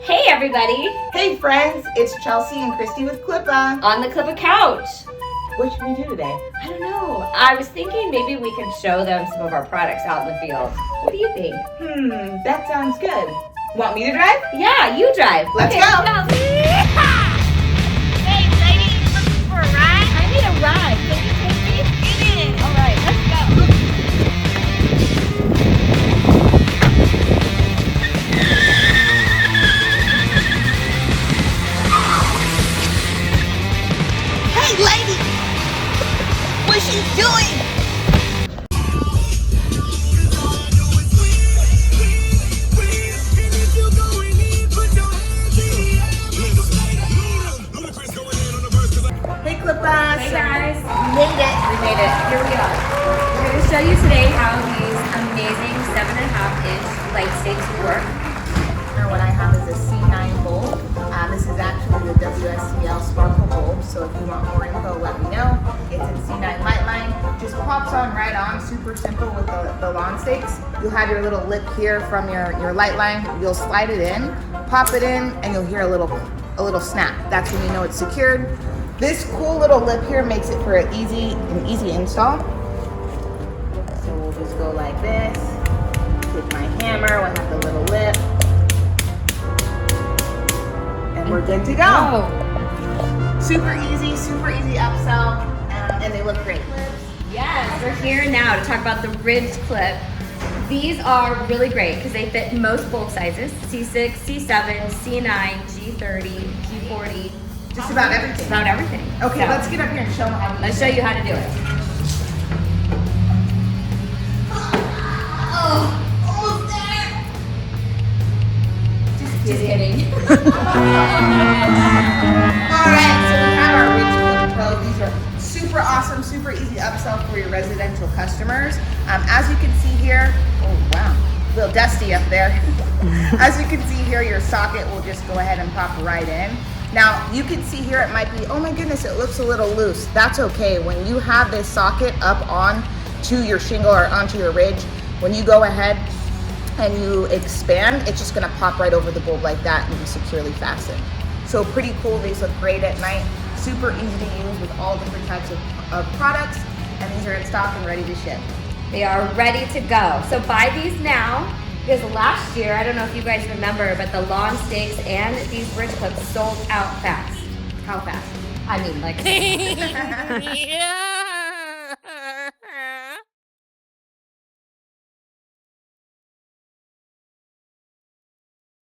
Hey everybody! Hey friends, it's Chelsea and Christy with CLIPA. On the CLIPA couch. What should we do today? I don't know. I was thinking maybe we could show them some of our products out in the field. What do you think? That sounds good. Want me to drive? Yeah, you drive. Let's Okay, go. Hey ladies, looking for a ride? I need a ride. Can you take me? Get in. All right, let's go. Hey lady, what's she doing? Hey CLIPA. Hey guys. We made it. We made it. Here we are. We're going to show you today how these amazing 7.5-inch light stakes work. Now what I have is a C9 bulb. This is actually the WSCL sparkle bulb, so if you want more info, let me know. It's in C9 light line. Just pops on right on, super simple with the lawn stakes. You'll have your little lip here from your light line. You'll slide it in, pop it in, and you'll hear a little snap. That's when you know it's secured. This cool little lip here makes it for an easy install. So we'll just go like this. With my hammer, we'll have the little lip. And we're good to go. Super easy upsell, and they look great. Yes, we're here now to talk about the ridged clip. These are really great because they fit most bulb sizes, C6, C7, C9, G30, G40. Just about everything. Just about everything. Okay, So, let's get up here and show them how to let's use show it. you how to do it. Almost there. Just kidding. Alright, so we have our Ridge Clip Pro. These are super awesome, super easy upsell for your residential customers. As you can see here, oh wow, a little dusty up there. As you can see here, your socket will just go ahead and pop right in. Now, you can see here it might be, oh my goodness, it looks a little loose. That's okay. When you have this socket up on to your shingle or onto your ridge, when you go ahead and you expand, it's just gonna pop right over the bulb like that and be securely fastened. So pretty cool. These look great at night. Super easy to use with all different types of products. And these are in stock and ready to ship. They are ready to go. So buy these now. Because last year, I don't know if you guys remember, but the lawn stakes and these ridge clips sold out fast. How fast? I mean, like... Yeah.